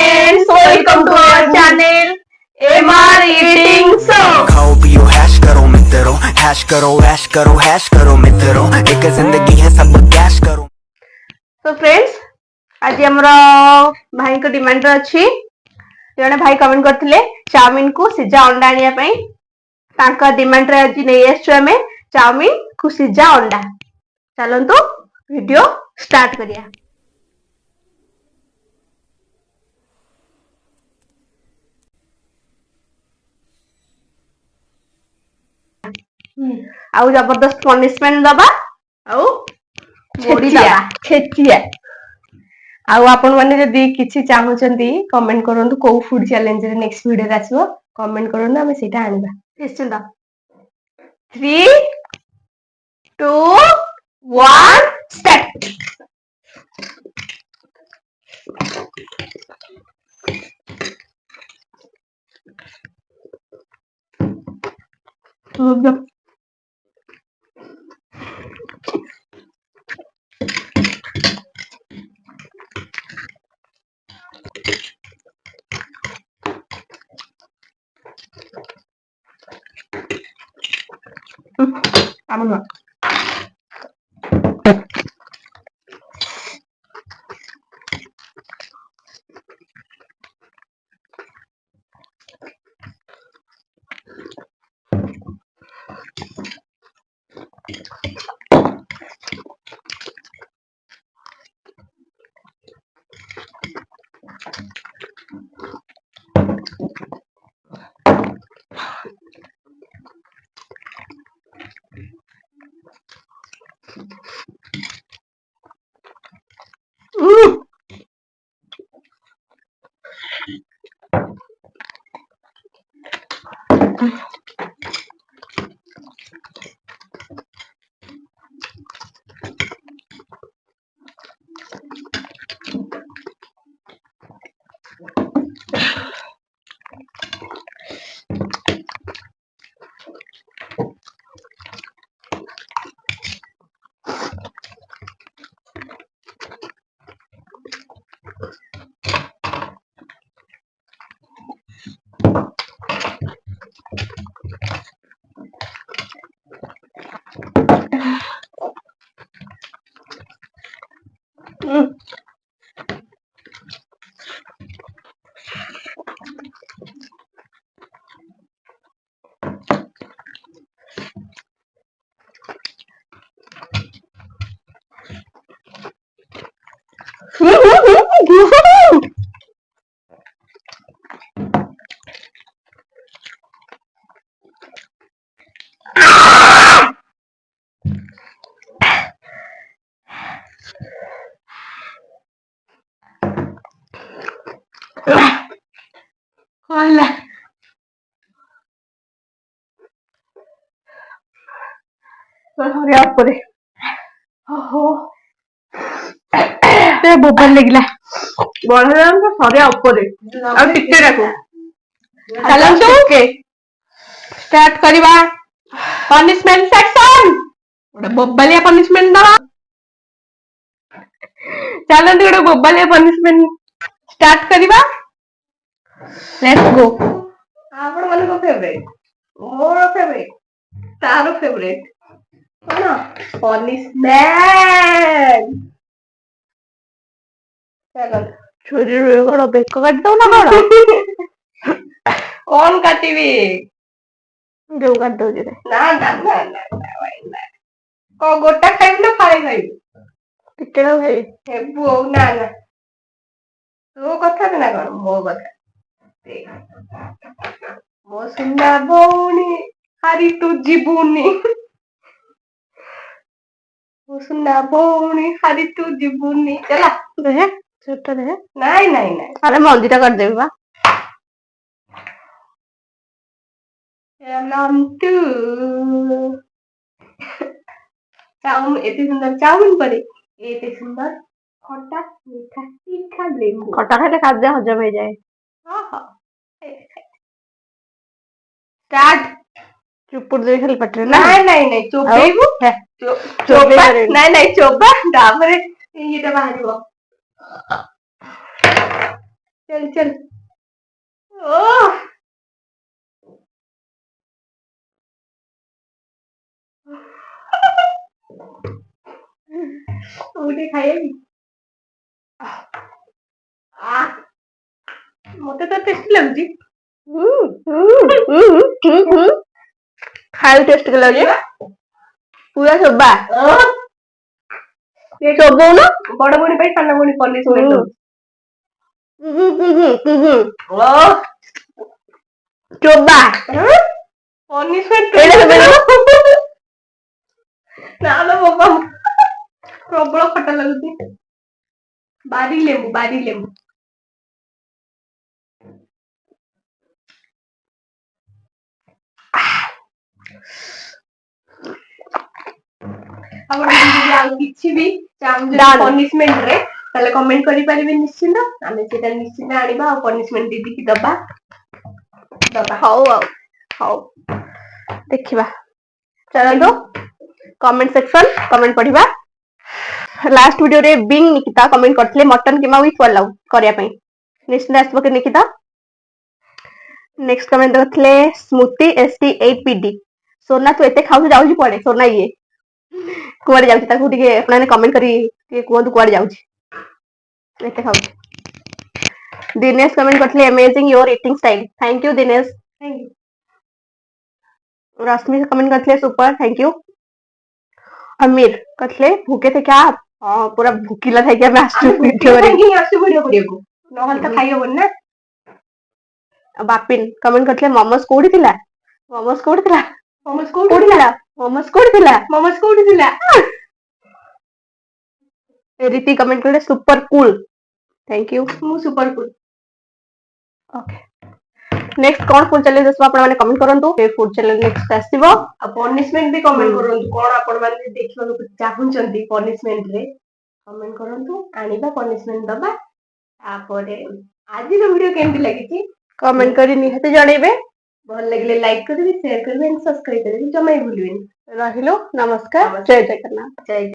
friends, welcome to our channel MR Eating Show. खाओ पियो hash करो मित्रों एक जिंदगी है सब कैश करो। So friends, आज हमर भाई को डिमांड अछि जने भाई कमेंट करथिले चाउमीन को सिजा अंडा आनिया पई ताका डिमांड रे आज नै आछो हमें चाउमीन को सिजा अंडा। चलंतु वीडियो स्टार्ट करिया। आउ जबरदस्त पनिशमेंट दबा आउ मोड़ी दबा छेचिया आउ आपण माने जदी किछि चाहुचंती कमेंट करंतु को फूड चैलेंज रे नेक्स्ट वीडियो रे आसीबो कमेंट करंतु हमें सेटा आनिबा निश्चित 3 2 1 स्टार्ट। আমন कहला हरिया परे ओहो ते बोबल लगला बढाम तो सरिया ऊपर आ टिके राखो चलंतु के स्टार्ट करिबा पनिशमेंट सेक्शन गोटे बोबालिया पनिशमेंट दवा चलंतु गोटे बोबालिया पनिशमेंट स्टार्ट करिबा लेट्स गो। आपण मन को फेवरेट मोर फेवरेट तारो फेवरेट कोन पनिशमेंट चलो छुरी रे गोड़ बेक काट दो ना गोड़ कौन काटिबी जो काट दो जे ना ना ना ना भाई ना को गोटा खाइब ना फाळे खाइब टिके ना भाई हेबू ना ना तो कथा ना कोन मो कथा मो सुना भौणी हारी तू जीबुनी मो सुना भौणी हारी तू जीबुनी चला देहे छोटा देहे नहीं नहीं नहीं अरे मंदिरा कर देबी बा चलंतु चाउमीन एते सुंदर चाउमीन पड़े एते सुंदर खट्टा मीठा तीखा लेंबू खट्टा खाइले खाद्य हजम हो जाए हां हां स्टार्ट चुपुड़ दे खाली पटरे ना नहीं नहीं नहीं चोबेबू चोबा नहीं नहीं चोबा तापरे ये तो बाहरिबो चल चल ओह उठे खाइबी मते तो टेस्टी लगुची खाई टेस्ट के लगे पूरा चोबा चोबो ना बड़ बड़ी भाई साना बड़ी पनिशमेंट चोबा पनिशमेंट एटा के नालो बाबा प्रबल खटा लगुची बारी लेंबू आपण যদি ଆଉ କିଛି ବି ଚାହୁଁଛନ୍ତି ଡାଲ। ପନିଶମେଣ୍ଟ ରେ ତାହେଲେ କମେଣ୍ଟ କରିପାରିବେ ନିଶ୍ଚିନ୍ତ ଆମେ ସେଟା ନିଶ୍ଚିନ୍ତ ଆଣିବା ଆଉ ପନିଶମେଣ୍ଟ ଦିଦିକି ଦବା ହଉ ଆଉ ହଉ ଦେଖିବା ଚଲନ୍ତୁ କମେଣ୍ଟ ସେକ୍ସନ କମେଣ୍ଟ ପଢିବା ଲାଷ୍ଟ ଭିଡିଓରେ ବିଙ୍ଗ ନିକିତା କମେଣ୍ଟ କରିଥିଲେ ମଟନ କିମ୍ବା ୱିଥ୍ ପଲାଉ କରିବା ପାଇଁ ନିଶ୍ଚିନ୍ତ ଆସିବ କି ନିକିତା ନେକ୍ସଟ କମେଣ୍ଟ କରିଥିଲେ ସ୍ମୃତି ST8PD सोना तू एते खाऊ जाऊची पड़े सोना ये कुआडे जाऊची ताकू टिके आपने कमेंट करी टिके कुआडू कुआडे जाऊची एते खाऊची दिनेश कमेंट करथले amazing your eating style thank you Dinesh thank you Rashmi comment करथले सुपर थैंक यू अमीर करथले भूखे थे क्या आप पूरा भूखिला था क्या मैं आस्टू वीडियो रे କାହିଁକି ଆସୁ ଭିଡିଓ କରିବାକୁ ନହେଲେ ତ ଖାଇ ହବନି ନା बापिन कमेंट करथले मोमोस कोडी थिला मोमोस कोडी थिला ମୋମୋସ୍ कोडी କୋଉଠି थिला मोमोस कोडी थिला ମୋମୋସ୍ କୋଉଠି ଥିଲା रीति कमेंट करले सुपर कूल थैंक यू ମୁଁ ସୁपर କୁଲ ओके नेक्स्ट कौन फूड चैलेंज आसो आपण माने कमेंट करंतु ए फूड चैलेंज नेक्स्ट आसीबो ଆଉ ପନିଶମେଣ୍ଟ ବି କମେଣ୍ଟ କରନ୍ତୁ କଣ ଆପଣ ମାନେ ଦେଖିବାକୁ ଚାହୁଁଛନ୍ତି ପନିଶମେଣ୍ଟ ରେ କମେଣ୍ଟ କରନ୍ତୁ ଆଣିବା ପନିଶମେଣ୍ଟ ଦବା ତାପରେ ଆଜିର ଭିଡିଓ କେମିତି ଲାଗିଛି कमेंट करी निहाते जणेबे ଭଲ ଲାଗିଲେ ଲାଇକ୍ କରିବେ ସେୟାର କରିବେ ଏଣ୍ଡ ସବସ୍କ୍ରାଇବ କରିବେ ଜମା ବି ଭୁଲିବେନି रहिलो नमस्कार जय जगन्नाथ ଜୟ